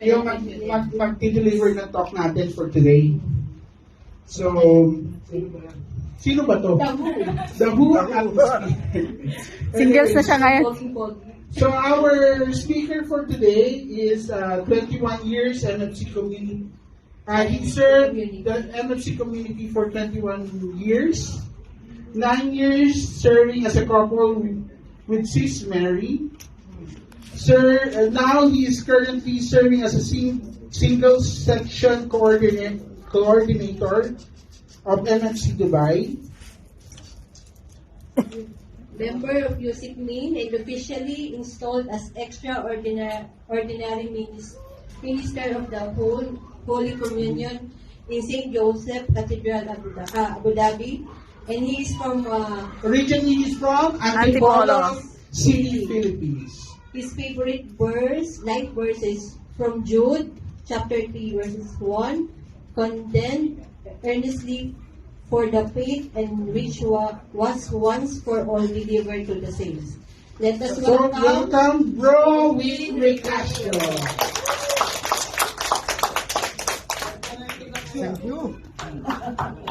Yung mag-deliver ng talk natin for today. So, sino ba to? The Who ang Singles na siya ngayon. So, our speaker for today is 21 years MFC community. He served the MFC community for 21 years. 9 years serving as a couple with Sis Mary. Now he is currently serving as a single section coordinator of MFC Dubai. Member of USIC Main and officially installed as extraordinary minister of the Holy Communion in St. Joseph Cathedral, Abu Dhabi. And he is from Originally he's from Antipolo City, Philippines. his favorite verse, life verses from Jude chapter 3 verses 1. Contend earnestly for the faith and which was once for all delivered to the saints. Let us So welcome welcome, Bro Rick Castro. Thank you.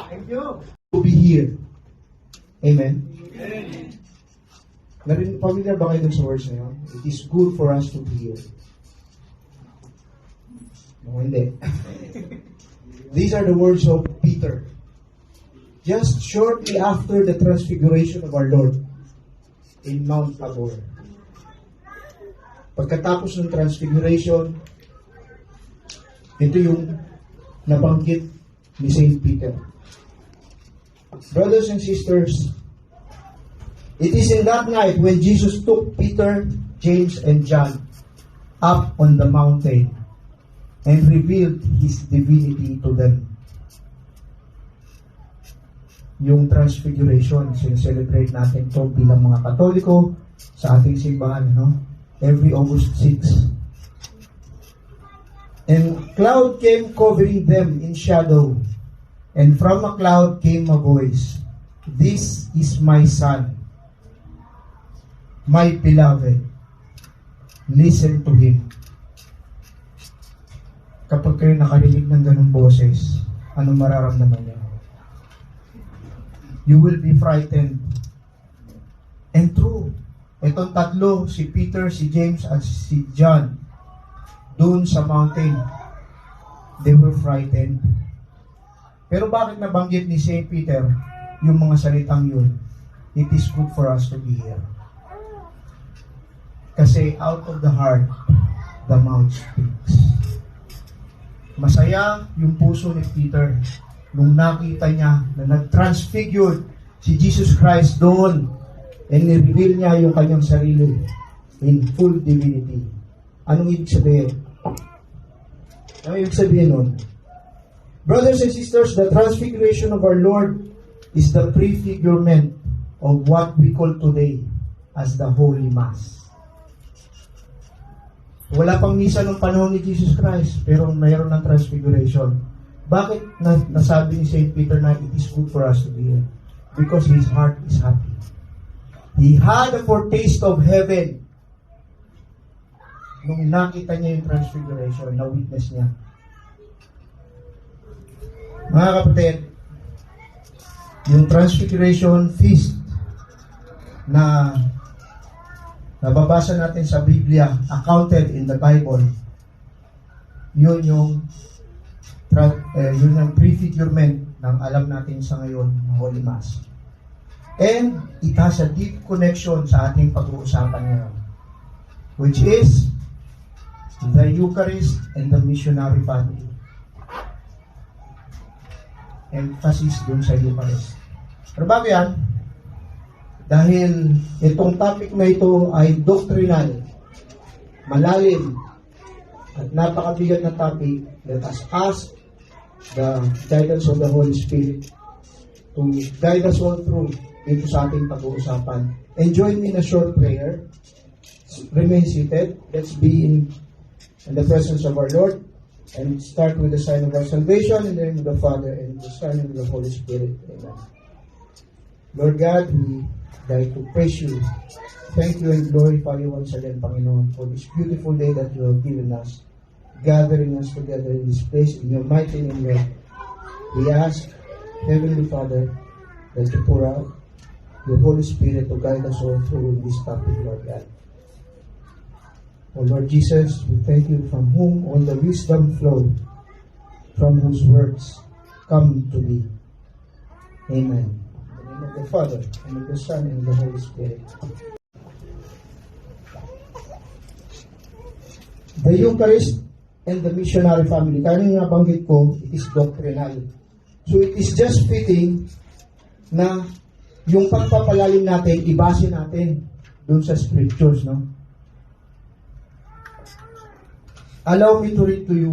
Thank you. To be here. Amen. Familiar ba kayo dun sa words na yun? It is good for us to be here. No, hindi. These are the words of Peter. Just shortly after the transfiguration of our Lord in Mount Tabor. Pagkatapos ng transfiguration, ito yung nabanggit ni Saint Peter. Brothers and sisters, it is in that night when Jesus took Peter, James, and John up on the mountain and revealed His divinity to them. Yung transfiguration, sineselebrate natin ito bilang mga Katoliko sa ating simbahan, no? Every August 6. And cloud came covering them in shadow, and from a cloud came a voice, "This is my Son, my beloved. Listen to Him." Kapag kayo nakarinig ng ganung boses, ano mararamdaman niyo? You will be frightened. And true, itong tatlo, si Peter, si James, at si John, doon sa mountain, they were frightened. Pero bakit nabanggit ni Saint Peter yung mga salitang yun? It is good for us to be here. Kasi out of the heart, the mouth speaks. Masaya yung puso ni Peter nung nakita niya na nag-transfigured si Jesus Christ doon and ni-reveal niya yung kanyang sarili in full divinity. Anong ibig sabihin? Anong ibig sabihin nun? Brothers and sisters, the transfiguration of our Lord is the prefigurement of what we call today as the Holy Mass. Wala pang misa nung panahon ni Jesus Christ, pero mayroon ng transfiguration. Bakit nasabi ni St. Peter na it is good for us to be here? Because his heart is happy. He had a foretaste of heaven nung nakita niya yung transfiguration, na-witness niya. Mga kapatid, yung transfiguration feast na nababasa natin sa Biblia, accounted in the Bible, yun yung prefigurement ng alam natin sa ngayon ng Holy Mass. And it has a deep connection sa ating pag-uusapan ngayon, which is the Eucharist and the missionary family. Emphasis dun sa Eucharist. Pero bago yan, dahil itong topic na ito ay doctrinal, malalim, at napakabigat na topic, let us ask the guidance of the Holy Spirit to guide us all through dito sa ating pag-uusapan. And join me in a short prayer. Remain seated. Let's be in the presence of our Lord and start with the sign of our salvation in the name of the Father and the Son and the Holy Spirit. Amen. Lord God, we like to praise you. Thank you and glorify you once again, Panginoon, for this beautiful day that you have given us. gathering us together in this place in your mighty name, Lord. We ask, Heavenly Father, that you pour out your Holy Spirit to guide us all through this topic, Lord God. O Lord Jesus, we thank you from whom all the wisdom flow, from whose words come to be. Amen. In the name of the Father, and of the Son, and of the Holy Spirit. The Eucharist and the missionary family. Kaya nung nabanggit ko, it is doctrinal. So it is just fitting na yung pagpapalalim natin, ibase natin dun sa scriptures, no? Allow me to read to you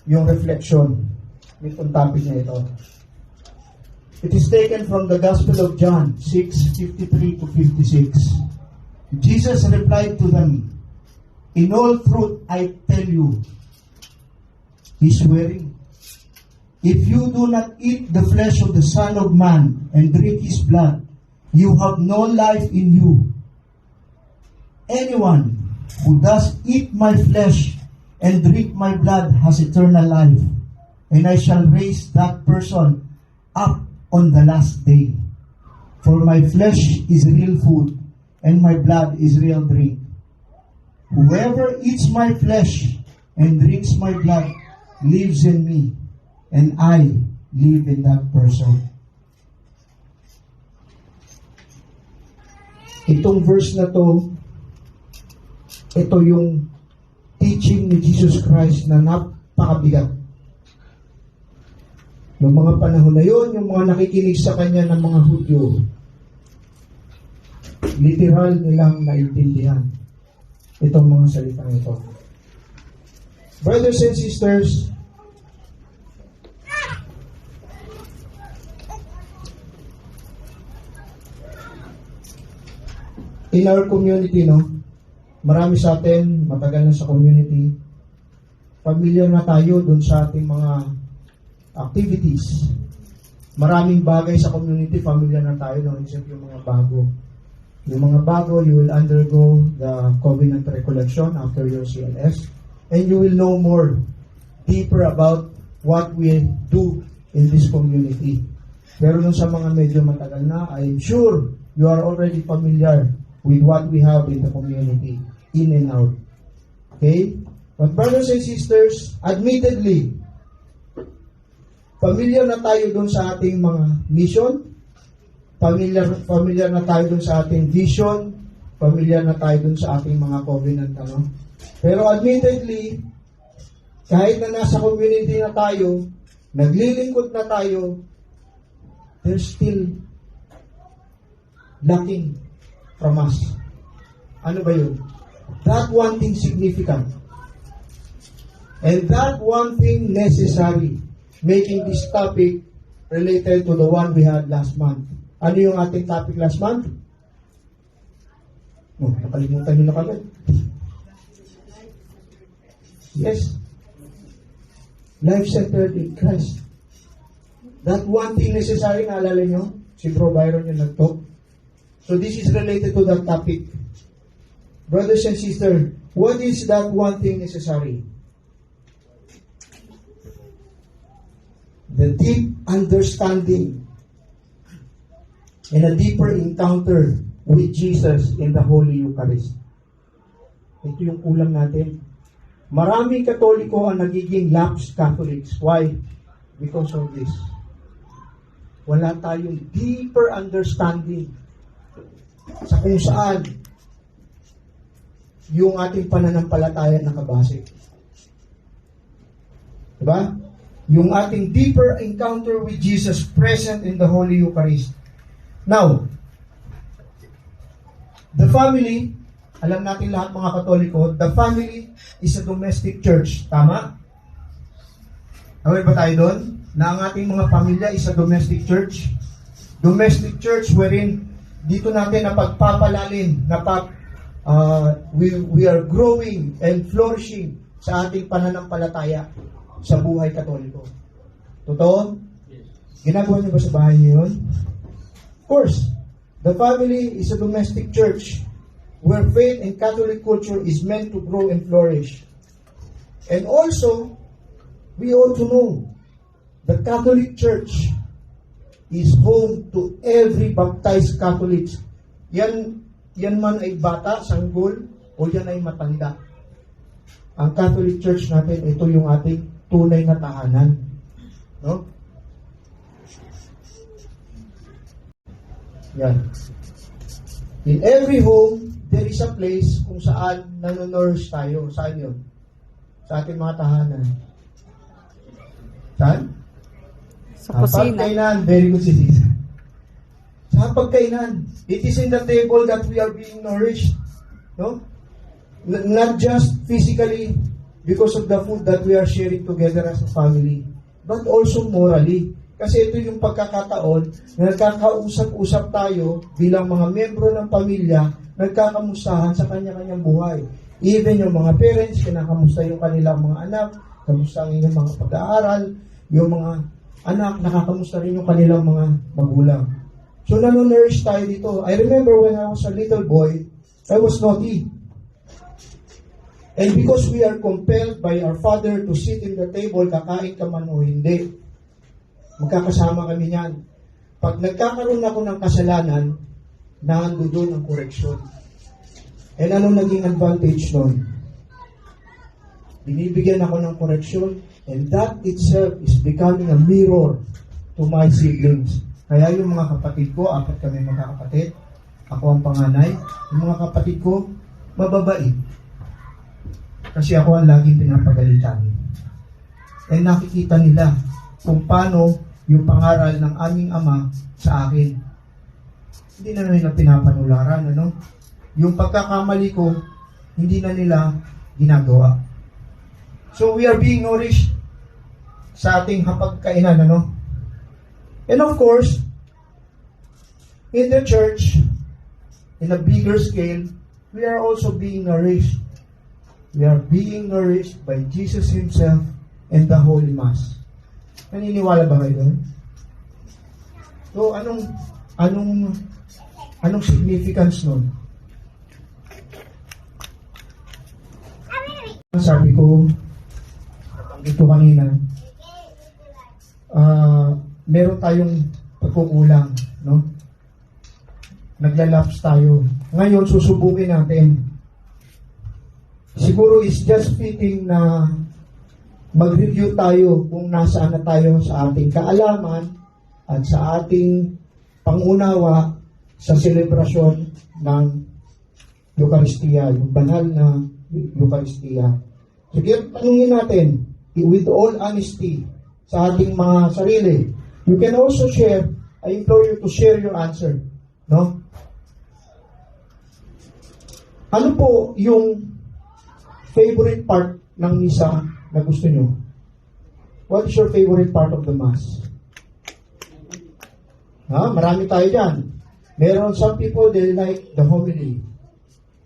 yung reflection nitong topic na ito. It is taken from the Gospel of John 6:53 to 56. Jesus replied to them, "In all truth I tell you," he's swearing, "if you do not eat the flesh of the Son of Man and drink his blood, you have no life in you. Anyone who does eat my flesh and drink my blood has eternal life, and I shall raise that person up on the last day. For my flesh is real food, and my blood is real drink. Whoever eats my flesh and drinks my blood lives in me, and I live in that person." Itong verse na to, ito yung teaching ni Jesus Christ na napakabigat. Noong mga panahon na yun, yung mga nakikinig sa kanya ng mga Hudyo, literal nilang naintindihan itong mga salitang ito. Brothers and sisters, in our community, no, marami sa atin, matagal na sa community, familiar na tayo dun sa ating mga activities. Maraming bagay sa community, familiar na tayo, no, except yung mga bago. Yung mga bago, you will undergo the covenant recollection after your CLS, and you will know more deeper about what we do in this community. Pero nung sa mga medyo matagal na, I'm sure you are already familiar with what we have in the community, in and out. Okay? But brothers and sisters, admittedly, familiar na tayo dun sa ating mga mission, familiar na tayo dun sa ating vision, familiar na tayo dun sa ating mga covenant, ano? Pero admittedly, kahit na nasa community na tayo, naglilingkod na tayo, there's still lacking from us. Ano ba yun? That one thing significant. And that one thing necessary, making this topic related to the one we had last month. Ano yung ating topic last month? Oh, nakalimutan nyo na kagad. Yes. Life-centered in Christ. That one thing necessary, naalala nyo? Si Bro Byron yung nag-talk. So this is related to that topic. Brothers and sisters, what is that one thing necessary? The deep understanding and a deeper encounter with Jesus in the Holy Eucharist. Ito yung kulang natin. Maraming Katoliko ang nagiging lapsed Catholics. Why? Because of this. Wala tayong deeper understanding sa kung saan yung ating pananampalataya nakabase. Diba? Yung ating deeper encounter with Jesus present in the Holy Eucharist. Now, the family, alam natin lahat mga Katoliko, the family is a domestic church. Tama? Aware ba tayo doon? Na ang ating mga pamilya is a domestic church. Domestic church wherein dito natin na pagpapalalim, na we are growing and flourishing sa ating pananampalataya sa buhay Katoliko. Totoo? Ginagawa niyo ba sa bahay niyo yun? Of course, the family is a domestic church where faith and Catholic culture is meant to grow and flourish. And also, we ought to know the Catholic Church is home to every baptized Catholics. Yan man ay bata, sanggol, o yan ay matanda. Ang Catholic Church natin, ito yung ating tunay na tahanan. No? Yan. In every home, there is a place kung saan nanonourish tayo. Saan yun? Sa ating mga tahanan. Saan? Sa kusina. Pagkainan. Very good, sis. Sa pagkainan. It is in the table that we are being nourished. No? Not just physically because of the food that we are sharing together as a family, but also morally. Kasi ito yung pagkakataon na nagkakausap-usap tayo bilang mga membro ng pamilya, nagkakamustahan sa kanya-kanyang buhay. Even yung mga parents, kinakamusta yung kanilang mga anak, kamusta ang inyong mga pag-aaral, yung mga anak, nakakamusta rin yung kanilang mga magulang. So, nanonourish tayo dito. I remember when I was a little boy, I was naughty. And because we are compelled by our father to sit in the table, kakain ka man o hindi, magkakasama kami niyan. Pag nagkakaroon ako ng kasalanan, nando doon ang koreksyon. And anong naging advantage nun? Binibigyan ako ng koreksyon, and that itself is becoming a mirror to my siblings. Kaya yung mga kapatid ko, 4 kami magkakapatid, ako ang panganay, yung mga kapatid ko, mababait. Kasi ako ang laging pinapagalitan. And nakikita nila kung paano yung pangaral ng aming ama sa akin. Hindi na nila pinapanularan, ano? Yung pagkakamali ko, hindi na nila ginagawa. So we are being nourished sa ating hapagkainan, ano? And of course, in the church, in a bigger scale, we are also being nourished. We are being nourished by Jesus Himself and the Holy Mass. Naniniwala ba kayo doon? So, anong significance nun? Sabi ko, ito kanina, meron tayong pagkukulang, no? Naglalapse tayo. Ngayon, susubukin natin. Siguro is just fitting na mag-review tayo kung nasaan na tayo sa ating kaalaman at sa ating pangunawa sa selebrasyon ng Eucharistia, yung banal na Eucharistia. Sige, tanungin natin, with all honesty, sa ating mga sarili. You can also share, I implore you to share your answer. No? Ano po yung favorite part ng misa na gusto nyo? What is your favorite part of the Mass? Marami tayo dyan. Meron some people, they like the homily.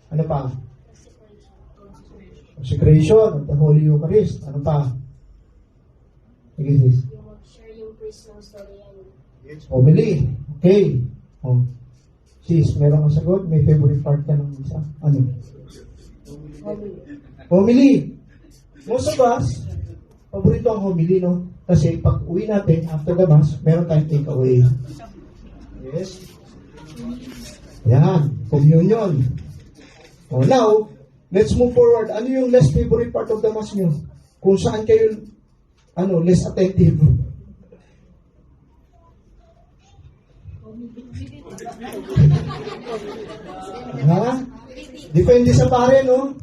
Ano pa? Consecration of the Holy Eucharist. Ano pa? Sige, sis. Share yung personal story yan. Homily. Okay. Oh. Sis, meron kang sagot? May favorite part ka ng misa? Ano? Homily. Most of us, paborito ang homily, no? Kasi pag uwi natin, after the Mass, meron tayong takeaway. Yes? Yan. Communion. Oh, now, let's move forward. Ano yung less favorite part of the Mass nyo? Kung saan kayo, less attentive? Ha? Depende sa pare, no?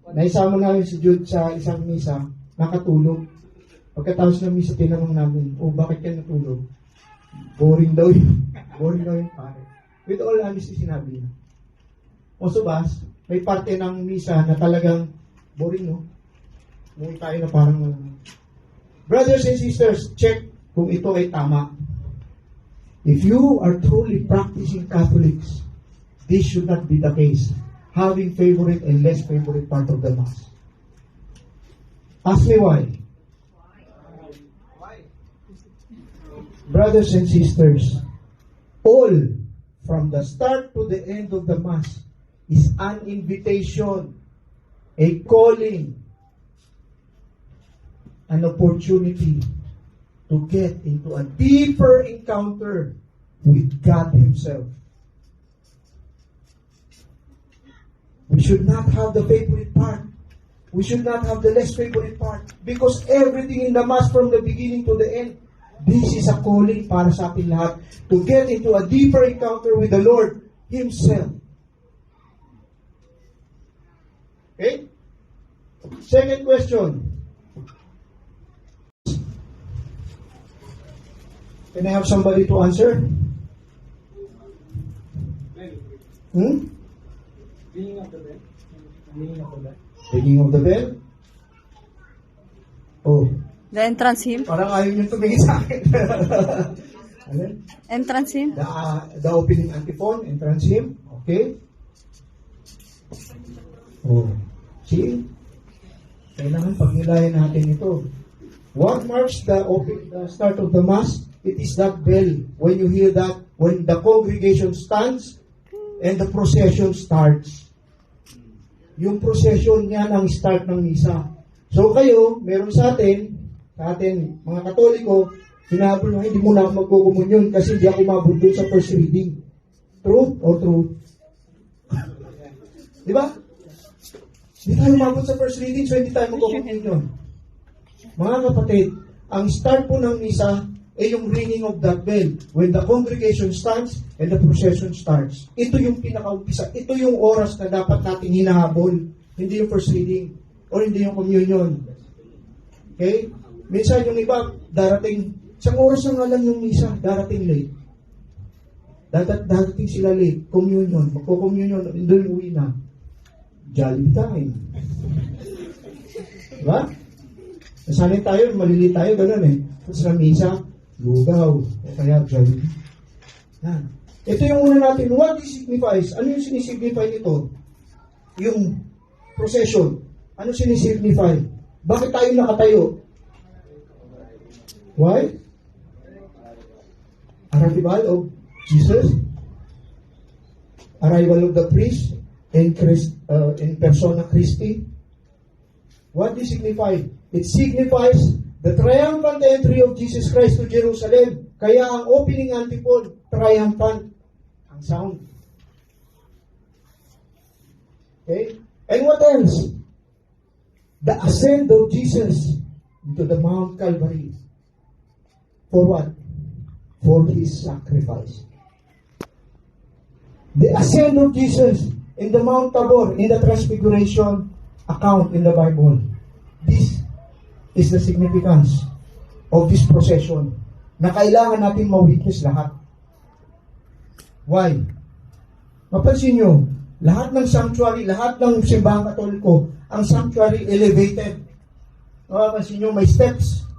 Naisama namin si Jude sa isang misa, nakatulog. Pagkatapos ng misa, tinanong namin, bakit ka natulog? Boring daw yun. Boring daw yung pare. With all honesty, sinabi niya. O subas, may parte ng misa na talagang boring, no? Umuwi tayo na parang Brothers and sisters, check kung ito ay tama. If you are truly practicing Catholics, this should not be the case. Having favorite and less favorite part of the Mass. Ask me why. Brothers and sisters, all from the start to the end of the Mass is an invitation, a calling an opportunity to get into a deeper encounter with God Himself. We should not have the favorite part. We should not have the less favorite part. Because everything in the Mass from the beginning to the end, this is a calling para sa atin lahat to get into a deeper encounter with the Lord Himself. Okay? Second question. Can I have somebody to answer? Ringing of the bell. Ringing of the bell. Ringing of the bell? Oh, The entrance hymn? parang ayaw nyo tumingin sa akin. Ano? Entrance hymn? The opening antiphon, entrance hymn. Okay? Oh, see? Kailangan pagnilayan natin ito. What marks the start of the Mass? It is that bell. When you hear that, when the congregation stands and the procession starts. Yung procession yan ang start ng misa. So kayo, meron sa atin, mga Katoliko, sinabi mo, hindi mo na ako magkukumunyon kasi hindi ako mabot dun sa first reading. True or true? Di ba? Hindi tayo mabot sa first reading, so hindi tayo magkukumunyon. Mga kapatid, ang start po ng misa ay yung ringing of that bell. When the congregation stands and the procession starts. Ito yung pinakaumpisa. Ito yung oras na dapat natin hinahabol. Hindi yung first reading or hindi yung communion. Okay? Minsan yung iba, darating, isang oras na nga lang yung misa, darating late. Darating sila late. Communion. Magko-communion. Doon uwi na. Jolly time. Diba? Nasanay tayo, malili tayo, gano'n eh. Tapos sa misa, lugaw, o kaya jolly. Yan. Ito yung una natin. What this signifies? Ano yung sinisignify nito? Yung procession. Ano sinisignify? Bakit tayo nakatayo? Why? Arrival of Jesus? Arrival of the priest in persona Christi? What does it signify? It signifies the triumphant entry of Jesus Christ to Jerusalem. Kaya ang opening antiphon, triumphant ang sound. Okay? And what else? The ascent of Jesus into the Mount Calvary. For what? For His sacrifice. The ascent of Jesus in the Mount Tabor, in the Transfiguration account in the Bible. This is the significance of this procession na kailangan natin ma-witness lahat. Why? Mapansin nyo, lahat ng sanctuary, lahat ng simbahang Katoliko, ang sanctuary elevated. Mapansin nyo, may steps.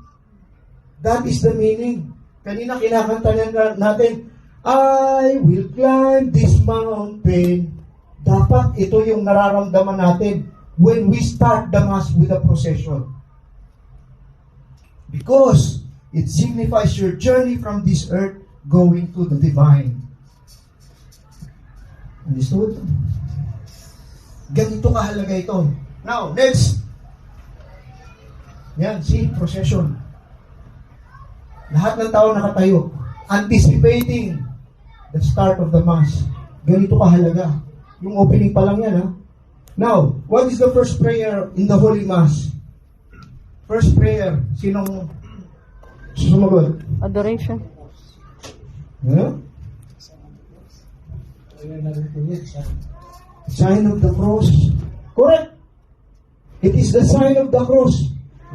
That is the meaning. Kanina kinakanta natin, I will climb this mountain. Dapat ito yung nararamdaman natin when we start the Mass with a procession. Because it signifies your journey from this earth going to the divine. Understood? Ganito kahalaga ito. Now, next. Yan, see, procession. Lahat ng tao nakatayo, anticipating the start of the Mass. Ganito kahalaga. Yung opening pa lang yan, ha? Now, what is the first prayer in the Holy Mass? First prayer, sinong sumagot? Adoration. Yeah? Sign of the cross. Correct. It is the sign of the cross.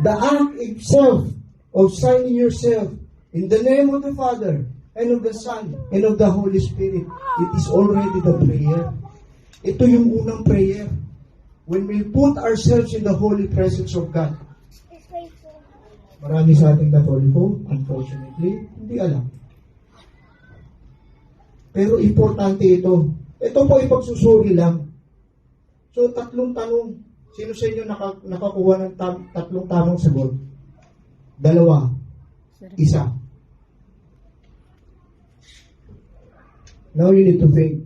The act itself of signing yourself in the name of the Father and of the Son and of the Holy Spirit. It is already the prayer. Ito yung unang prayer. When we put ourselves in the holy presence of God. Marami sa ating Katoliko, unfortunately, hindi alam. Pero importante ito. Ito po ipagsusuri lang. So, tatlong tanong. Sino sa inyo nakakuha ng tatlong tamang sagot? Dalawa. Isa. Now you need to think,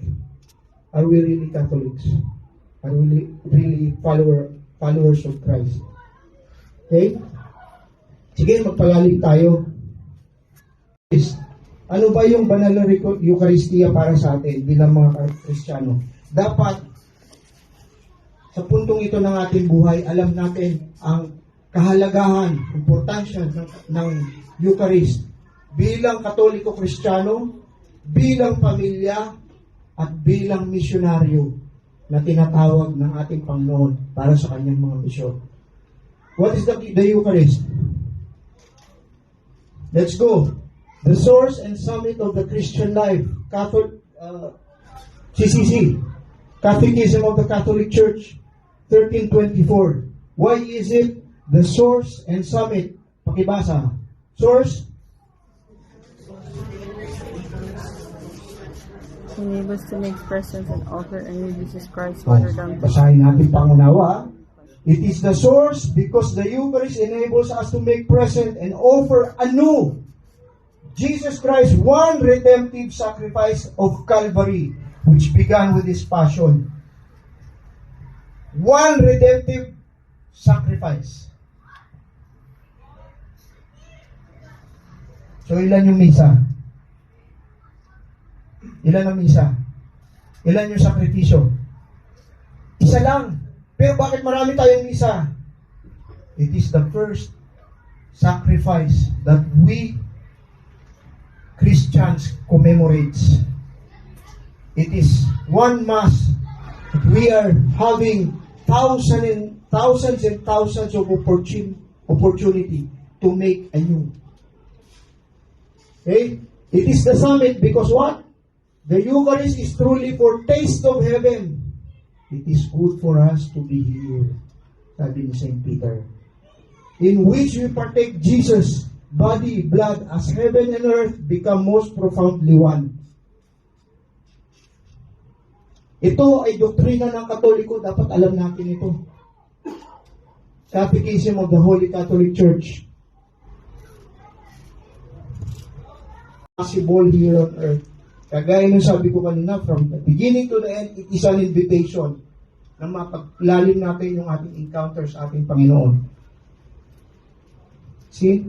are we really Catholics? Are we really followers of Christ? Okay? Sige, magpalalim tayo. Ano ba yung banal na Eucharistia para sa atin bilang mga Kristiyano? Dapat, sa puntong ito ng ating buhay, alam natin ang kahalagahan, importansya ng Eucharist bilang Katoliko Kristiyano, bilang pamilya, at bilang misyonaryo na tinatawag ng ating Panginoon para sa kanyang mga misyon. What is the Eucharist? Let's go. The source and summit of the Christian life, CCC, Catechism of the Catholic Church, 1324. Why is it the source and summit? Pakibasa. Source? Enables to make presents and offer any Jesus Christ rather than Basahin natin pangunawa. It is the source because the Eucharist enables us to make present and offer anew Jesus Christ, one redemptive sacrifice of Calvary, which began with His passion. One redemptive sacrifice. So, ilan yung misa? Ilan ang misa? Ilan yung sakripisyo? Isa lang. Pero bakit marami tayong misa? It is the first sacrifice that we Christians commemorates. It is one mass that we are having thousands and thousands of opportunity to make anew. Okay? It is the summit because what? The Eucharist is truly for taste of heaven. It is good for us to be here, sabi ni St. Peter, in which we partake Jesus' body, blood, as heaven and earth become most profoundly one. Ito ay doktrina ng Katoliko, dapat alam natin ito. Catechism of the Holy Catholic Church. Possible here on earth. Kagaya ng sabi ko kanina, from the beginning to the end, it is an invitation na mapaglalim natin yung ating encounters sa ating Panginoon. See?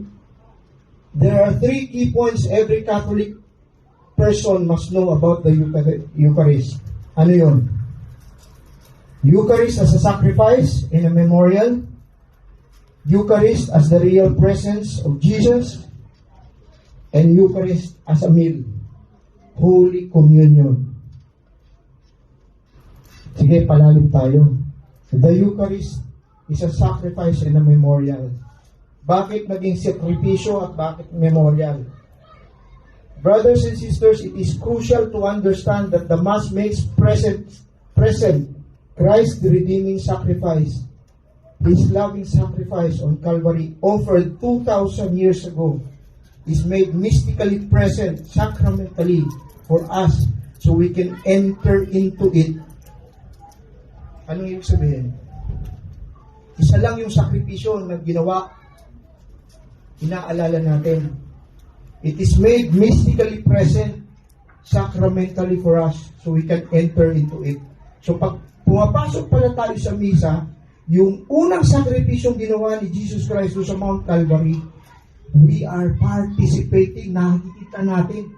There are 3 key points every Catholic person must know about the Eucharist. Ano yun? Eucharist as a sacrifice and a memorial. Eucharist as the real presence of Jesus. And Eucharist as a meal. Holy Communion. Sige, palalim tayo. The Eucharist is a sacrifice and a memorial. Bakit naging sakripisyo at bakit memorial? Brothers and sisters, it is crucial to understand that the Mass makes present Christ's redeeming sacrifice. His loving sacrifice on Calvary, offered 2,000 years ago, is made mystically present, sacramentally, for us, so we can enter into it. Anong ibig sabihin? Isa lang yung sakripisyo na ginawa, inaalala natin. It is made mystically present, sacramentally for us, so we can enter into it. So pag pumapasok pala tayo sa misa, yung unang sakripisyong ginawa ni Jesus Christ sa Mount Calvary, we are participating, nakikita natin.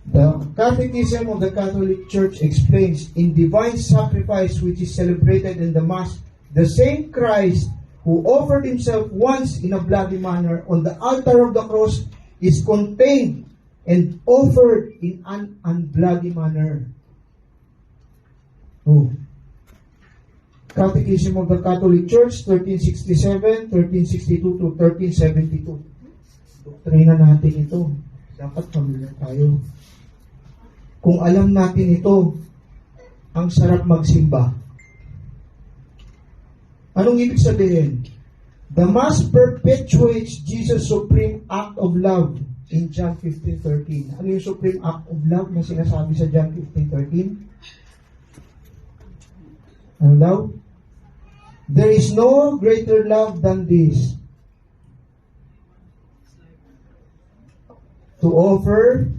The Catechism of the Catholic Church explains, in divine sacrifice which is celebrated in the Mass, the same Christ who offered himself once in a bloody manner on the altar of the cross is contained and offered in an unbloody manner. Oh. Catechism of the Catholic Church, 1367, 1362 to 1372. Doktrina natin ito. Dapat familiar tayo. Kung alam natin ito, ang sarap magsimba. Anong ibig sabihin? The Mass perpetuates Jesus' supreme act of love in John 15:13. Ano yung supreme act of love na sinasabi sa John 15:13? Ano daw? There is no greater love than this, to offer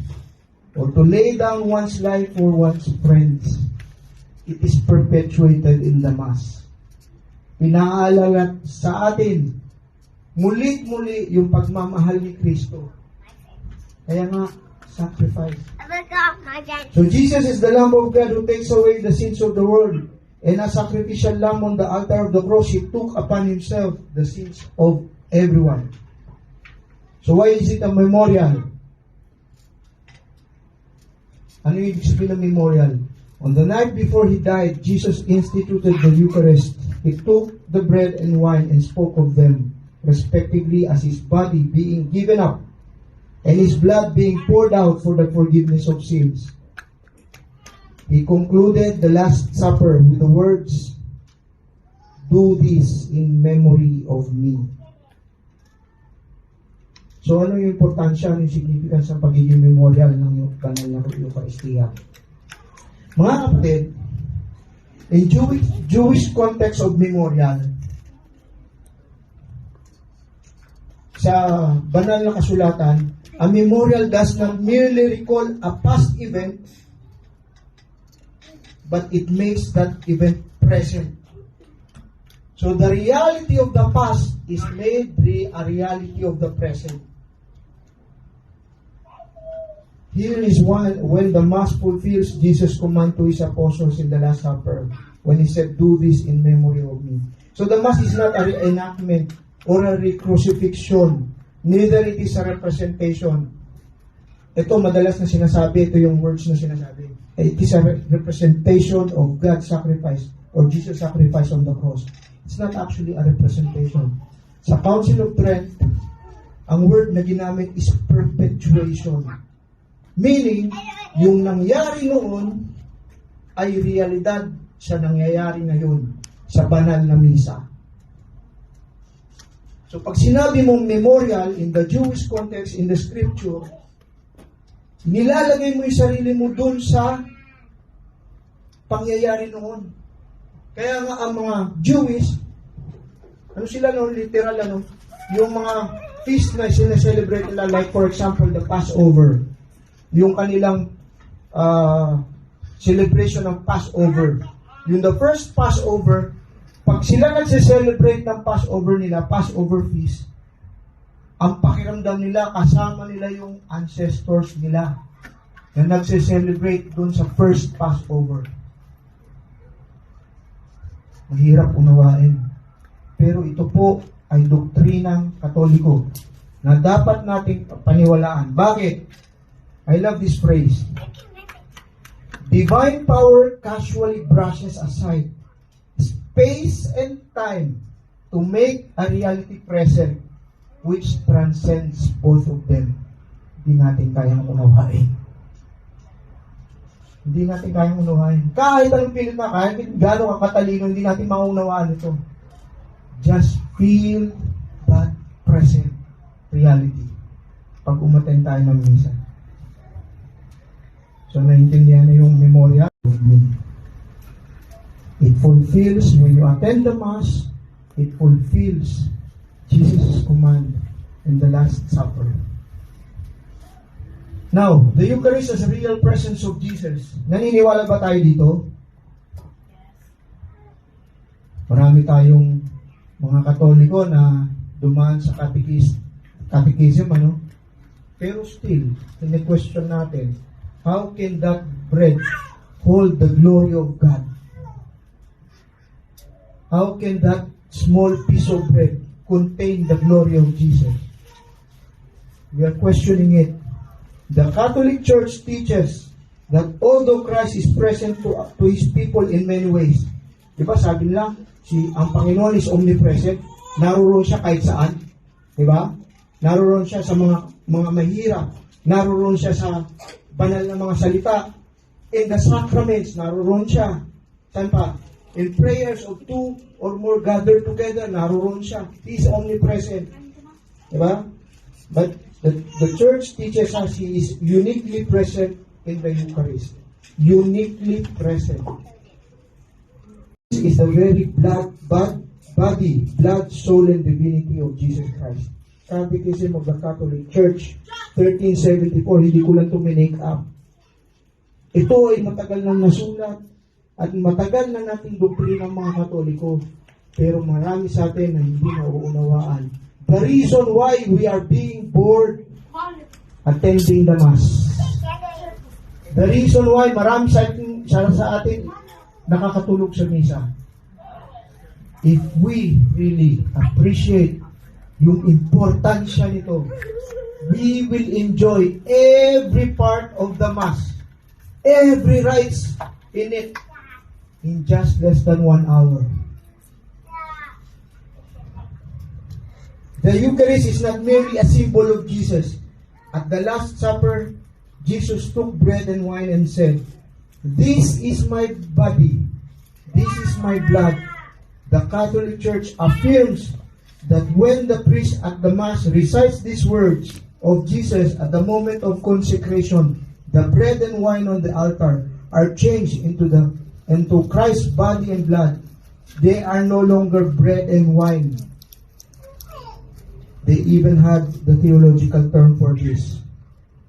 or to lay down one's life for one's friends. It is perpetuated in the Mass. pinaalala sa atin muli-muli yung pagmamahal ni Kristo. Kaya nga, sacrifice. So Jesus is the Lamb of God who takes away the sins of the world. And as sacrificial lamb on the altar of the cross, He took upon Himself the sins of everyone. So why is it a memorial? Ano yung ibig sabihin ng memorial? On the night before He died, Jesus instituted the Eucharist. He took the bread and wine and spoke of them, respectively, as His body being given up and His blood being poured out for the forgiveness of sins. He concluded the Last Supper with the words, "Do this in memory of me." So ano yung importansya, ano yung significance ng pagiging memorial ng banal na Eucharistia? Mga kapatid, in Jewish context of memorial, sa banal na kasulatan, a memorial does not merely recall a past event, but it makes that event present. So the reality of the past is made a reality of the present. Here is when the Mass fulfills Jesus' command to His apostles in the Last Supper, when He said, "Do this in memory of me." So the Mass is not a reenactment or a re-crucifixion. Neither it is a representation. Ito, madalas na sinasabi, ito yung words na sinasabi. It is a representation of God's sacrifice or Jesus' sacrifice on the cross. It's not actually a representation. Sa Council of Trent, ang word na ginamit is perpetuation. Meaning, yung nangyari noon ay realidad sa nangyayari ngayon sa banal na misa. So pag sinabi mong memorial in the Jewish context, in the scripture, nilalagay mo yung sarili mo dun sa pangyayari noon. Kaya nga ang mga Jewish, ano sila noon, literal ano, yung mga feast na sinaselebrate nila, like for example, the Passover, yung kanilang celebration ng Passover. Yung the first Passover, pag sila nagse-celebrate ng Passover nila, Passover feast, ang pakiramdam nila, kasama nila yung ancestors nila na nagse-celebrate dun sa first Passover. Mahirap unawain. Pero ito po ay doktrinang Katoliko na dapat nating paniwalaan. Bakit? I love this phrase. Divine power casually brushes aside space and time to make a reality present which transcends both of them. Hindi natin kayang unawain. Hindi natin kayang unawain. Kahit anong pilit na, kahit gano'ng katalino, hindi natin maunawaan ito. Just feel that present reality pag umattend tayo ng misa. So, naintindihan na yung memorial of me. It fulfills, when you attend the Mass, it fulfills Jesus' command in the Last Supper. Now, the Eucharist is a real presence of Jesus. Naniniwala ba tayo dito? Marami tayong mga Katoliko na dumaan sa catechism, ano? Pero still, question natin, how can that bread hold the glory of God? How can that small piece of bread contain the glory of Jesus? We are questioning it. The Catholic Church teaches that although Christ is present to His people in many ways, diba sabi nila, ang Panginoon is omnipresent, naroon siya kahit saan, diba? Naroon siya sa mga mahirap, naroon siya sa banal na mga salita, in the sacraments, naroon siya. Saan pa? In prayers of two or more gathered together, naroon siya. He is omnipresent. Diba? But the church teaches us He is uniquely present in the Eucharist. Uniquely present. This is the very body, blood, soul, and divinity of Jesus Christ. Catechism of the Catholic Church, 1374, hindi ko lang ito minake up. Ito ay matagal nang nasulat at matagal na nating doktrina ng mga Katoliko. Pero marami sa atin na hindi nauunawaan. The reason why we are being bored attending the Mass. The reason why marami sa atin nakakatulog sa misa. If we really appreciate yung importansya nito, we will enjoy every part of the Mass, every rites in it, in just less than 1 hour. The Eucharist is not merely a symbol of Jesus. At the Last Supper, Jesus took bread and wine and said, "This is my body, this is my blood." The Catholic Church affirms that when the priest at the Mass recites these words of Jesus at the moment of consecration, the bread and wine on the altar are changed into Christ's body and blood. They are no longer bread and wine. They even had the theological term for this.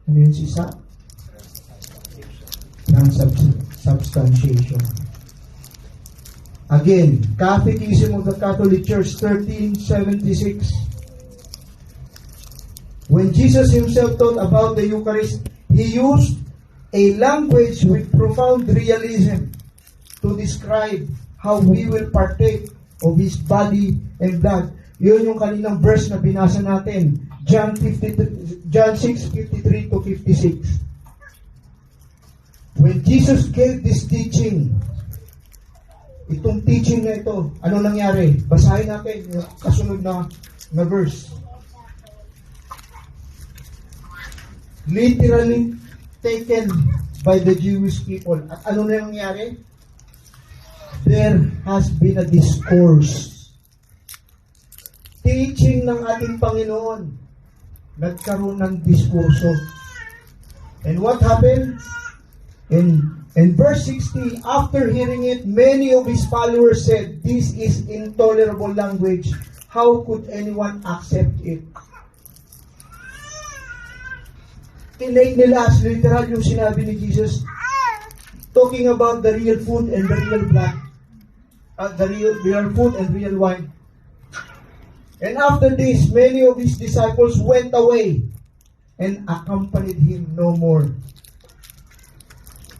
Ano yun, sisa? Transubstantiation. Again, Catechism of the Catholic Church 1376. When Jesus himself taught about the Eucharist, he used a language with profound realism to describe how we will partake of his body and blood. Yun yung kaninang verse na binasa natin, John 6:53 to 56. When Jesus gave this teaching, itong teaching na ito, ano nangyari? Basahin natin yung kasunod na verse. Literally taken by the Jewish people. At ano na nangyari? There has been a discourse. Teaching ng ating Panginoon. Nagkaroon ng diskurso. And what happened? In verse 60, after hearing it, many of his followers said, "This is intolerable language. How could anyone accept it?" Tinake nila as literal yung sinabi ni Jesus, talking about the real food and the real blood. The real food and real wine. And after this, many of his disciples went away and accompanied him no more.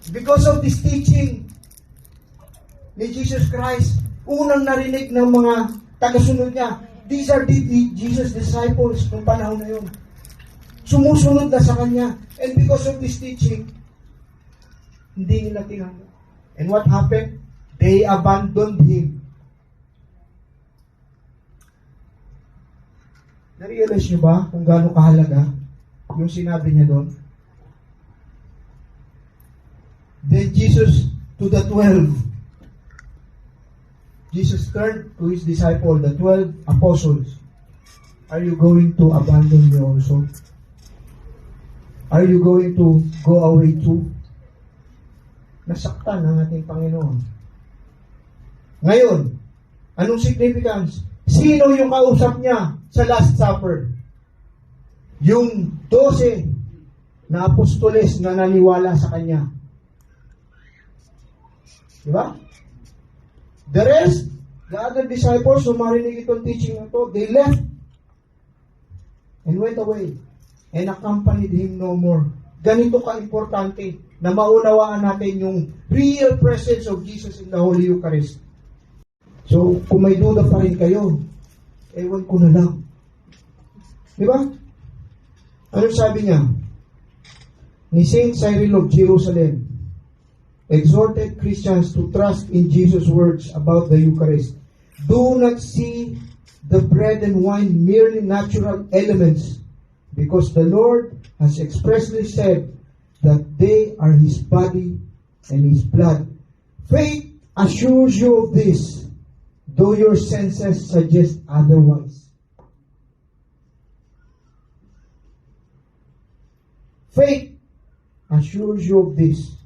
Because of this teaching ni Jesus Christ, unang narinig ng mga tagasunod niya, these are the Jesus disciples ng panahon na yun. Sumusunod na sa kanya. And because of this teaching, hindi nila tinanggap. And what happened? They abandoned him. Na-realize nyo ba kung gaano kahalaga yung sinabi niya doon? Then Jesus, to the 12, Jesus turned to his disciple, the 12 apostles. Are you going to abandon me also? Are you going to go away too? Nasaktan ang ating Panginoon. Ngayon, anong significance? Sino yung kausap niya sa Last Supper? Yung 12 na apostoles na naniwala sa kanya. Diba? The rest, the other disciples who marinig itong teaching na to, they left and went away and accompanied him no more. Ganito ka-importante na maunawaan natin yung real presence of Jesus in the Holy Eucharist. So, kung may duda pa rin kayo, ewan ko na lang. Di ba? Anong sabi niya? Ni Saint Cyril of Jerusalem exhorted Christians to trust in Jesus' words about the Eucharist. Do not see the bread and wine merely natural elements, because the Lord has expressly said that they are His body and His blood. Faith assures you of this, though your senses suggest otherwise. Faith assures you of this.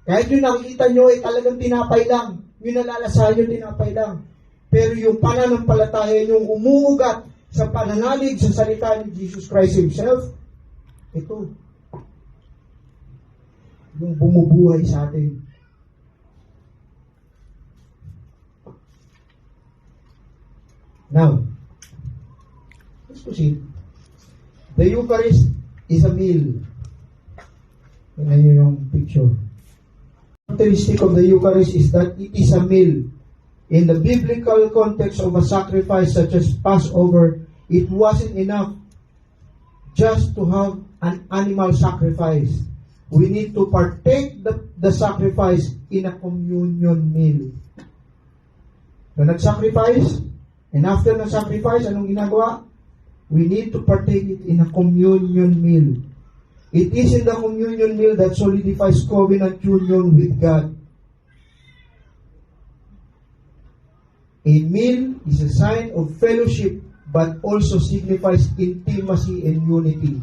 Kahit yung nakikita nyo ay talagang tinapay lang, yung nalalasahan nyo tinapay lang. Pero yung pananampalataya yung umuugat sa pananalig sa salita ni Jesus Christ Himself, ito, yung bumubuhay sa atin. Now, let's proceed. The Eucharist is a meal. Tingnan niyo yung picture. The characteristic of the Eucharist is that it is a meal. In the biblical context of a sacrifice such as Passover, it wasn't enough just to have an animal sacrifice. We need to partake the sacrifice in a communion meal. So, nag-sacrifice, and after the sacrifice, anong ginagawa? We need to partake it in a communion meal. It is in the communion meal that solidifies covenant union with God. A meal is a sign of fellowship, but also signifies intimacy and unity.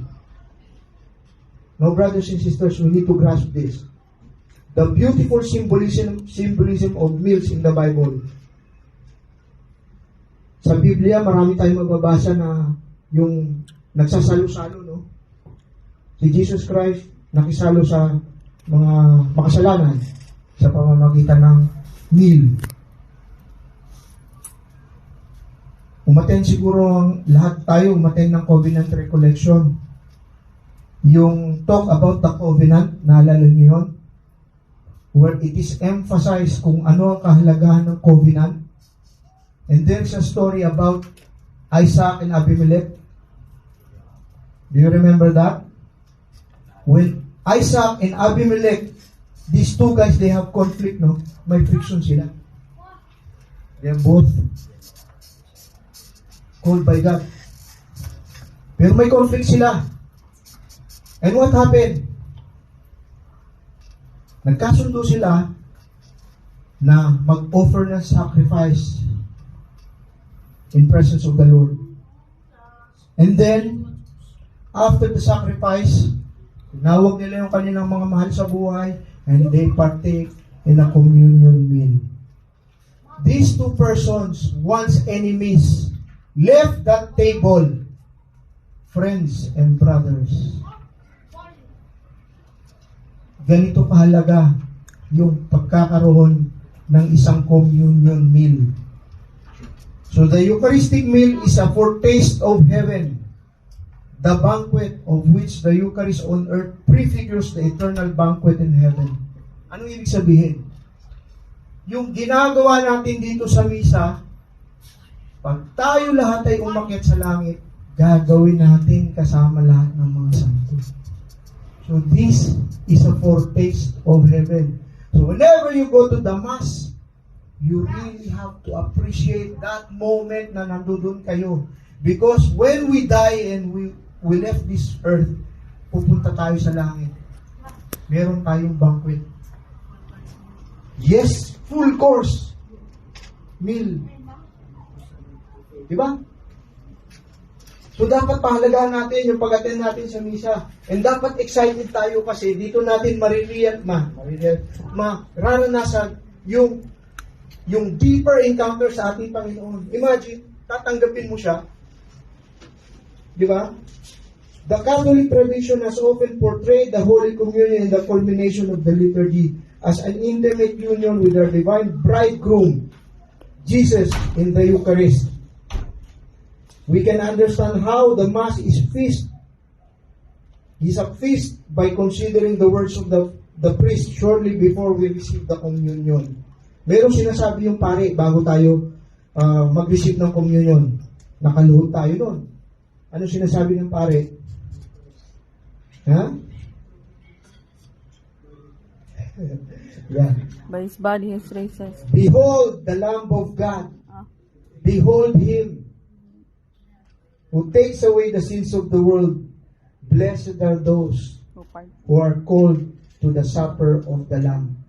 Now, brothers and sisters, we need to grasp this. The beautiful symbolism of meals in the Bible. Sa Biblia, marami tayong mababasa na yung nagsasalo-salo, no? Si Jesus Christ nakisalo sa mga makasalanan sa pamamagitan ng meal. Umaten siguro lahat tayo, umaten ng covenant recollection. Yung talk about the covenant, naalala niyo yun? Where it is emphasized kung ano ang kahalagahan ng covenant. And there's a story about Isaac and Abimelech. Do you remember that? When Isaac and Abimelech, these two guys, they have conflict, no? May friction sila. They are both called by God. Pero may conflict sila. And what happened? Nagkasundo sila na mag-offer ng sacrifice in presence of the Lord. And then, after the sacrifice, tinawag nila yung kanilang mga mahal sa buhay and they partake in a communion meal. These two persons, once enemies, left that table, friends and brothers. Ganito kahalaga yung pagkakaroon ng isang communion meal. So the Eucharistic meal is a foretaste of heaven, the banquet of which the Eucharist on earth prefigures the eternal banquet in heaven. Anong ibig sabihin? Yung ginagawa natin dito sa misa, pag tayo lahat ay umakyat sa langit, gagawin natin kasama lahat ng mga santo. So this is a foretaste of heaven. So whenever you go to the Mass, you really have to appreciate that moment na nandoon kayo. Because when we die and we left this earth, pupunta tayo sa langit. Meron tayong banquet. Yes, full course meal. Diba? So dapat pahalagaan natin yung pag-attend natin sa misa. And dapat excited tayo kasi dito natin mararanasan yung deeper encounter sa ating Panginoon. Imagine, tatanggapin mo siya. Di ba? The Catholic tradition has often portrayed the Holy Communion and the culmination of the liturgy as an intimate union with our divine bridegroom, Jesus, in the Eucharist. We can understand how the Mass is feast. Is a feast by considering the words of the priest shortly before we receive the communion. Merong sinasabi yung pare bago tayo mag-receive ng communion. Nakaluhod tayo doon. Ano sinasabi ng pare? Ha? Yeah. By his body, his races. Behold the Lamb of God. Behold Him who takes away the sins of the world. Blessed are those who are called to the supper of the Lamb.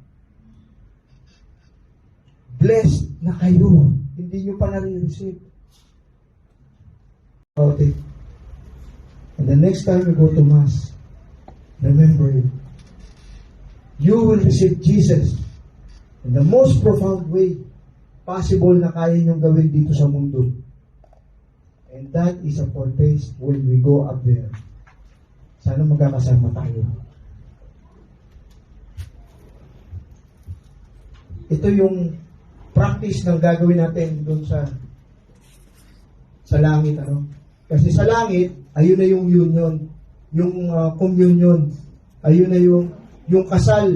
Blessed na kayo. Hindi nyo pa nare-receive. About it. And the next time you go to Mass, remember it. You will receive Jesus in the most profound way possible na kaya nyong gawin dito sa mundo. And that is a foretaste when we go up there. Sana magkakasama tayo. Ito yung practice ng gagawin natin doon sa Sa langit, ano? Kasi sa langit, ayun na yung union, yung communion, ayun na yung kasal.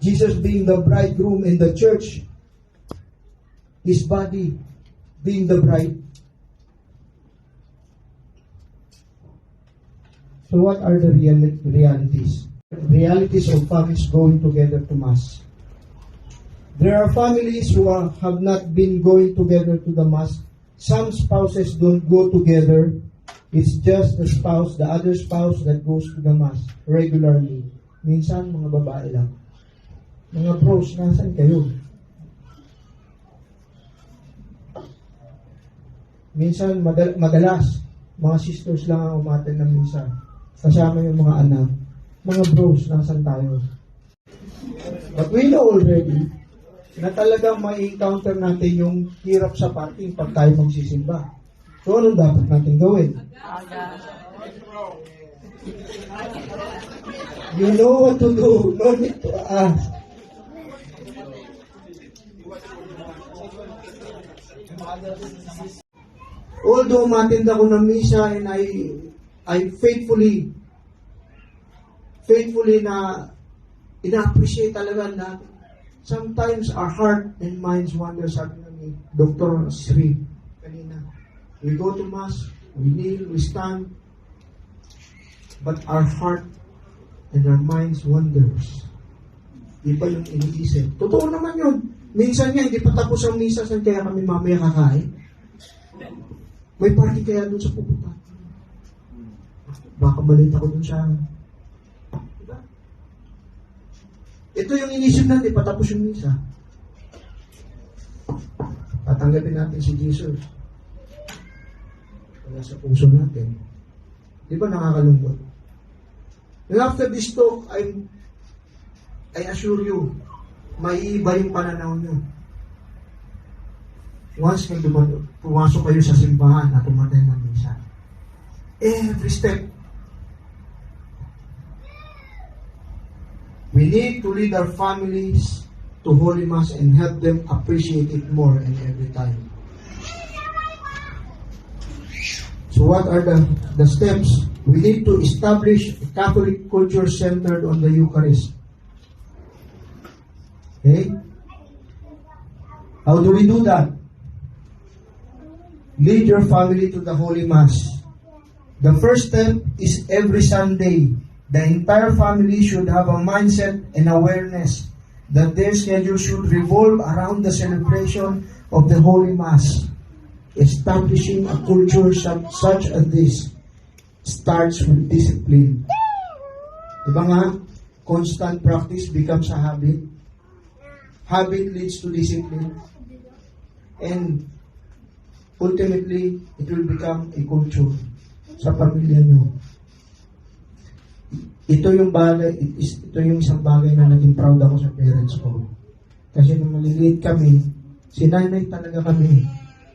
Jesus being the bridegroom and the church, His body being the bride. So what are the realities? Realities of families going together to Mass. There are families who have not been going together to the Mass. Some spouses don't go together. It's just the other spouse that goes to the Mass regularly. Minsan, mga babae lang. Mga bros, nasan kayo? Minsan, madalas, mga sisters lang ang umaten ng misa. Kasama yung mga anak. Mga bros, nasan tayo? But we know already na talagang ma-encounter natin yung hirap sa parking pag tayo magsisimba. So, anong dapat natin gawin? You know what to do. No need to ask. Although umattend ako ng misa and I faithfully na ina-appreciate talaga na sometimes our heart and minds wander. Sabi ni Dr. Sri kanina, we go to Mass, we kneel, we stand, but our heart and our minds wanders. Iba yung iniisip. Totoo naman yun. Minsan nga, hindi pa tapos ang misa, saan kaya kami mamaya kakain? May party kaya doon sa pupunta. Baka balita ko doon siya. Diba? Ito yung inisip natin, patapos yung misa. Patanggapin natin si Jesus. Wala sa puso natin. Di ba nakakalungkot? And after this talk, I assure you, may iba yung pananaw nyo. Once na pumasok kayo sa simbahan na tumatay ng misa, every step, we need to lead our families to Holy Mass and help them appreciate it more and every time. So what are the steps? We need to establish a Catholic culture centered on the Eucharist. Okay? How do we do that? Lead your family to the Holy Mass. The first step is every Sunday, the entire family should have a mindset and awareness that their schedule should revolve around the celebration of the Holy Mass. Establishing a culture such as this starts with discipline. Diba nga? Constant practice becomes a habit. Habit leads to discipline. And ultimately, it will become a culture sa pamilya nyo. Ito yung isang bagay na naging proud ako sa parents ko. Kasi nung maliliit kami, sinanay talaga kami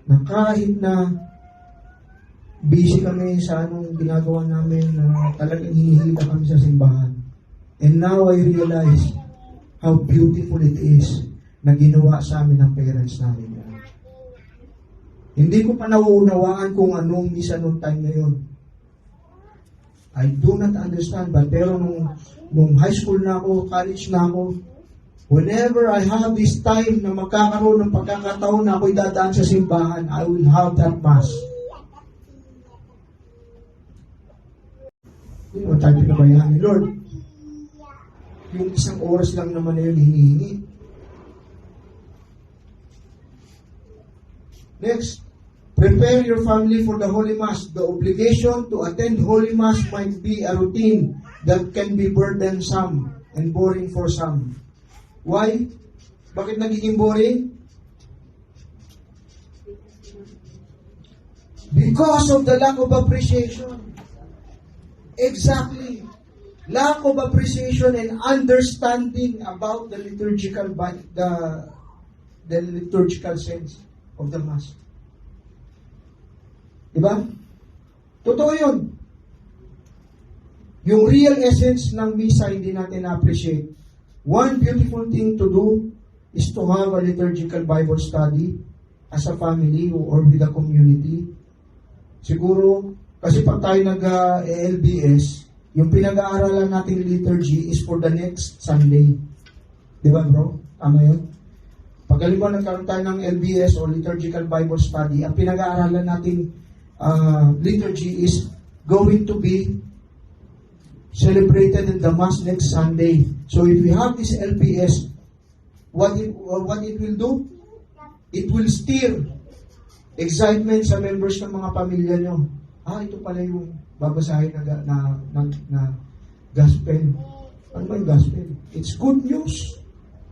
na kahit na busy kami sa anong ginagawa namin na talagang hinihita kami sa simbahan. And now I realize how beautiful it is na ginawa sa amin ng parents namin. Hindi ko pa nauunawaan kung anong misa nung time na yun. I do not understand, but pero nung high school na ako, college na ako, whenever I have this time na magkakaroon ng pagkakataon na ako'y dadaan sa simbahan, I will have that Mass. Yun ang tayo pinabayaan ni Lord. Yung isang oras lang naman na yun hinihingi. Next, prepare your family for the Holy Mass. The obligation to attend Holy Mass might be a routine that can be burdensome and boring for some. Why? Bakit nagiging boring? Because of the lack of appreciation. Exactly. Lack of appreciation and understanding about the liturgical sense of the Mass. Diba? Totoo yun. Yung real essence ng misa hindi natin na-appreciate. One beautiful thing to do is to have a liturgical Bible study as a family or with the community. Siguro, kasi pag tayo nag-LBS, yung pinag-aaralan nating liturgy is for the next Sunday. Di ba, bro? Tama yun? Pag halimbawa nagkaroon tayo ng LBS o Liturgical Bible Study, ang pinag-aaralan nating liturgy is going to be celebrated in the Mass next Sunday. So if we have this LBS, what it will do? It will stir excitement sa members ng mga pamilya nyo. Ito pala yung babasahin na gospel. Ano ba yung gospel? It's good news.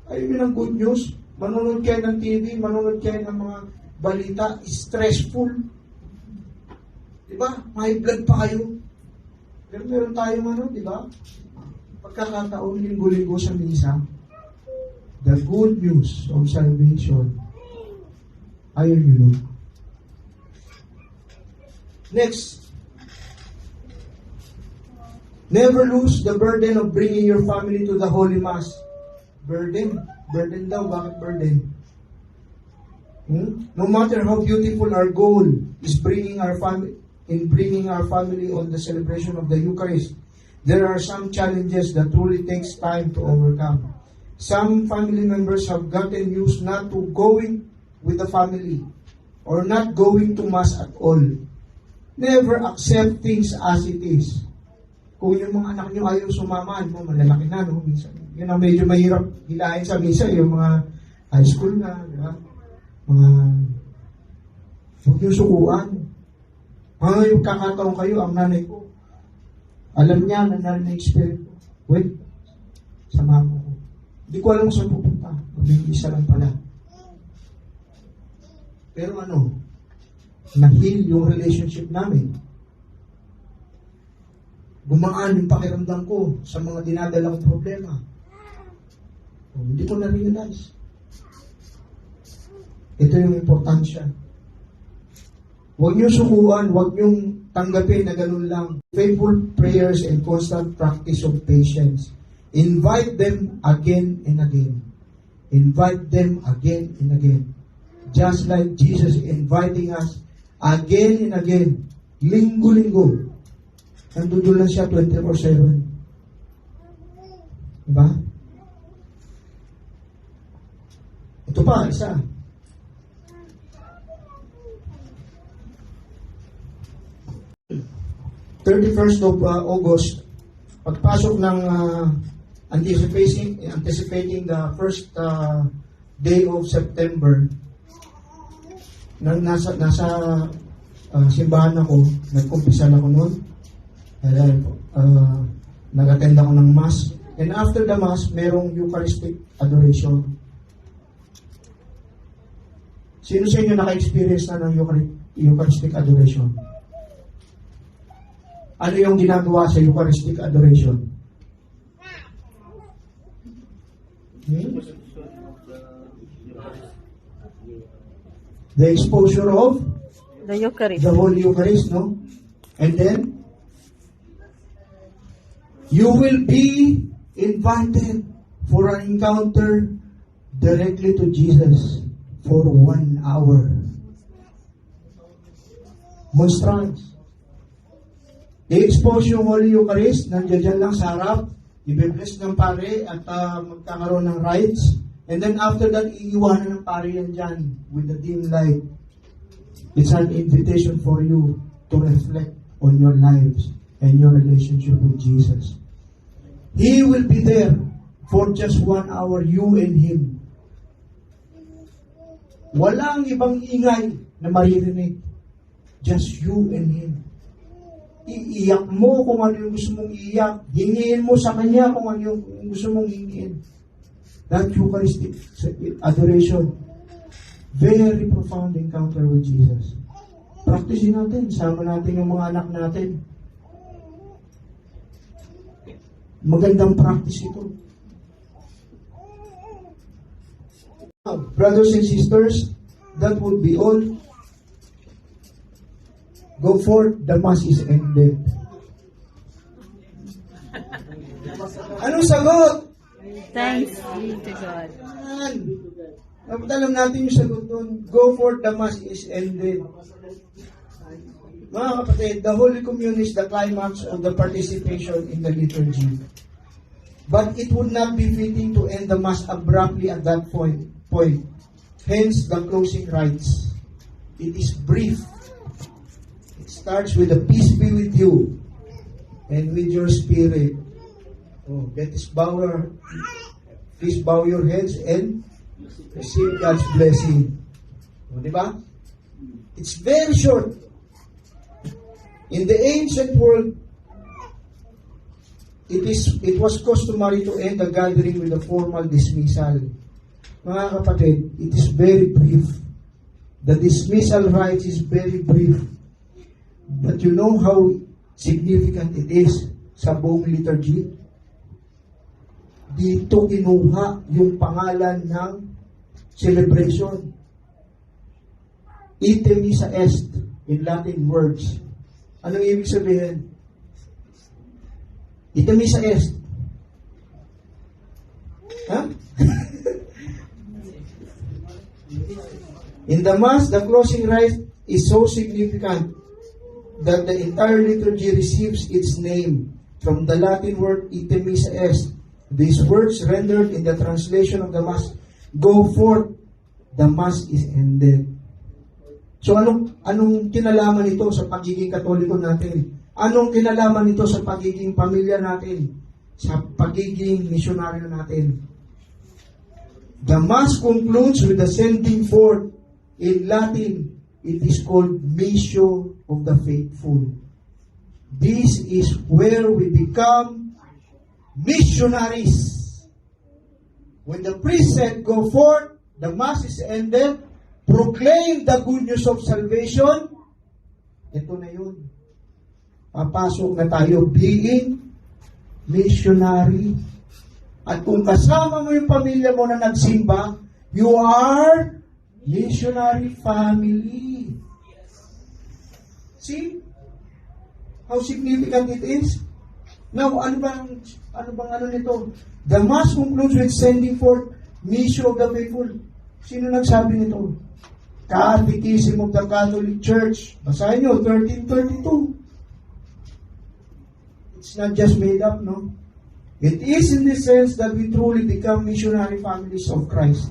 Ayun ang good news. Manonood kayo ng TV, manonood kayo ng mga balita, stressful. Diba? May blood pa kayo. Pero meron tayong diba? Pagkakataon, linggo-linggo sa misa, the good news of salvation. Ayun yun. Next. Never lose the burden of bringing your family to the Holy Mass. Burden? Burden daw. Bakit burden? No matter how beautiful our goal is bringing our family on the celebration of the Eucharist, there are some challenges that truly takes time to overcome. Some family members have gotten used not to going with the family or not going to Mass at all. Never accept things as it is. Kung yung mga anak nyo ayaw sumama, malalaki na, no? Minsan, yun ang medyo mahirap hilahin sa misa, yung mga high school na, di ba? Huwag yung sukuan. Yung kakataon kayo, ang nanay ko, alam niya na na-experience ko. Wait, sama ko. Hindi ko alam kung saan pupunta. Mag-isa lang pala. Pero na-heal yung relationship namin. Gumaan yung pakiramdam ko sa mga dinadalang problema. Hindi ko na-realize. Ito yung importansya. Huwag niyo sukuan, huwag niyong tanggapin na ganun lang. Faithful prayers and constant practice of patience. Invite them again and again. Invite them again and again. Just like Jesus inviting us again and again. Linggo-linggo. Nandun lang siya 24/7. Diba? Ito pa, isa. August, pagpasok ng anticipating the first day of September, nasa simbahan ako, nagkumpisal ako noon. Nag-attend ako ng Mass. And after the Mass, merong Eucharistic adoration. Sino sa inyo naka-experience na ng Eucharistic adoration? Ano yung ginagawa sa Eucharistic adoration? The exposure of The Eucharist. the Holy Eucharist, no? And then, you will be invited for an encounter directly to Jesus for 1 hour. Monstrance. I-expose yung Holy Eucharist, nandiyan lang sa harap, i-bless ng pare at magkakaroon ng rites. And then after that, iiwanan ng pare yan dyan with the dim light. It's an invitation for you to reflect on your lives and your relationship with Jesus. He will be there for just 1 hour, you and Him. Walang ibang ingay na maririnig. Just you and Him. Iiyak mo kung ano yung gusto mong iiyak. Hingiin mo sa Kanya kung ano yung gusto mong hingiin. That Eucharistic adoration. Very profound encounter with Jesus. Practice natin. Sama natin yung mga anak natin. Magandang practice ito. Brothers and sisters, that would be all. Go forth, the Mass is ended. Anong sagot? Thanks be to God. Dapat alam natin yung sagot doon. Go forth, the mass is ended. Mga kapatid, the Holy Communion is the climax of the participation in the liturgy. But it would not be fitting to end the mass abruptly at that point. Hence, the closing rites. It is brief. It starts with the peace be with you and with your spirit. Oh, please bow your heads and receive God's blessing. O, di ba? It's very short. In the ancient world, it was customary to end the gathering with a formal dismissal. Mga kapatid, it is very brief. The dismissal rites is very brief. But you know how significant it is sa buong liturgy? Dito kinuha yung pangalan ng celebration. Ite missa est in Latin words. Anong ibig sabihin? Ite missa est. Ha? In the Mass, the closing rite is so significant that the entire liturgy receives its name from the Latin word ite missa est. These words rendered in the translation of the Mass, go forth, the Mass is ended. So anong kinalaman nito sa pagiging Katoliko natin? Anong kinalaman nito sa pagiging pamilya natin? Sa pagiging misyonaryo natin? The Mass concludes with the sending forth. In Latin, it is called Missio of the Faithful. This is where we become missionaries. When the priest said, go forth, the Mass is ended, proclaim the good news of salvation, ito na yun. Papasok na tayo being missionary. At kung kasama mo yung pamilya mo na nagsimba, you are missionary family. See? How significant it is? Now, ano bang nito? The Mass concludes with sending forth Missio of the Faithful. Sino nagsabi nito? Catechism of the Catholic Church. Basahin nyo, 1332. It's not just made up, no? It is in the sense that we truly become missionary families of Christ.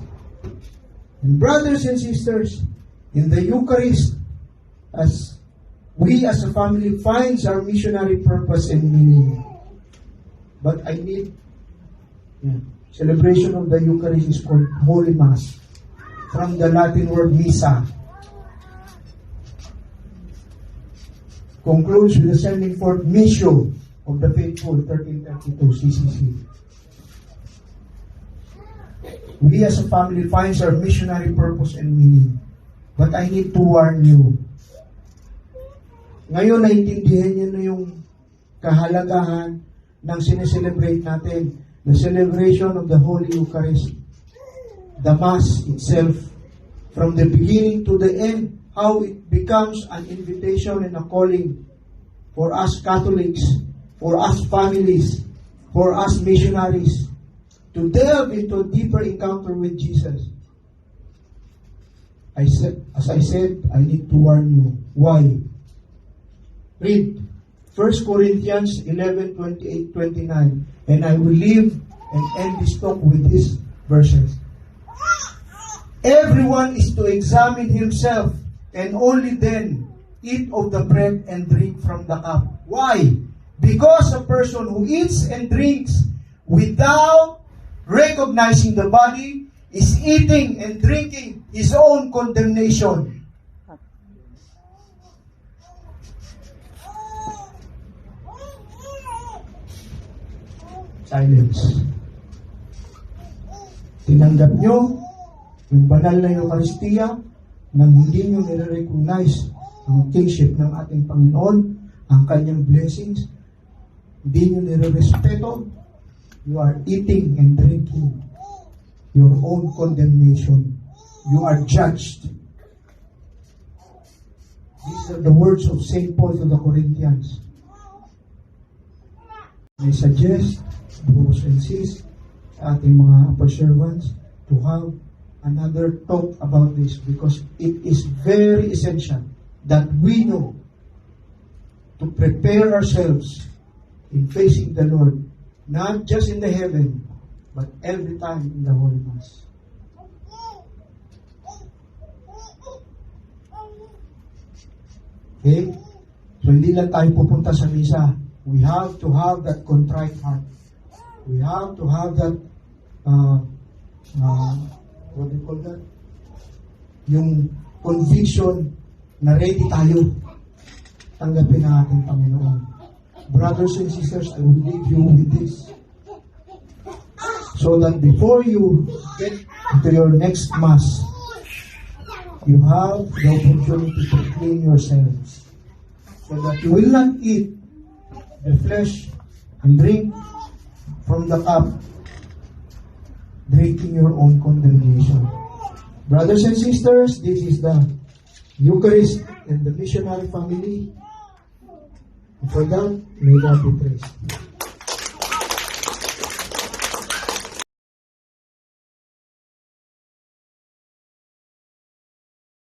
And brothers and sisters, in the Eucharist, as we as a family finds our missionary purpose and meaning. But I need celebration of the Eucharist is called Holy Mass, from the Latin word missa. Concludes with the sending forth Missio of the Faithful, 1332 CCC. We as a family finds our missionary purpose and meaning. But I need to warn you. Ngayon, naintindihan niyo na yung kahalagahan ng sineselebrate natin, the celebration of the Holy Eucharist, the Mass itself, from the beginning to the end, how it becomes an invitation and a calling for us Catholics, for us families, for us missionaries, to delve into a deeper encounter with Jesus. As I said, I need to warn you. Why? Read 1 Corinthians 11:28-29, and I will leave and end this talk with these verses. Everyone is to examine himself, and only then eat of the bread and drink from the cup. Why? Because a person who eats and drinks without recognizing the body is eating and drinking his own condemnation. Silence. Tinanggap nyo yung banal na Eucharistia nang hindi nyo nire-recognize ang kingship ng ating Panginoon, ang kanyang blessings, hindi nyo nire-respeto, you are eating and drinking your own condemnation. You are judged. These are the words of St. Paul to the Corinthians. I suggest, brothers and sisters, sa ating mga upper servants, to have another talk about this because it is very essential that we know to prepare ourselves in facing the Lord, not just in the heaven, but every time in the Holy Mass. Okay? So hindi lang tayo pupunta sa misa. We have to have that contrite heart. We have to have that what do you call that? Yung conviction na ready tayo tanggapin ang ating Panginoon. Brothers and sisters, I will leave you with this. So that before you get into your next Mass, you have the opportunity to clean yourselves. So that you will not eat the flesh and drink from the cup, drinking your own condemnation. Brothers and sisters, this is the Eucharist and the missionary family. And for that, may God be praised.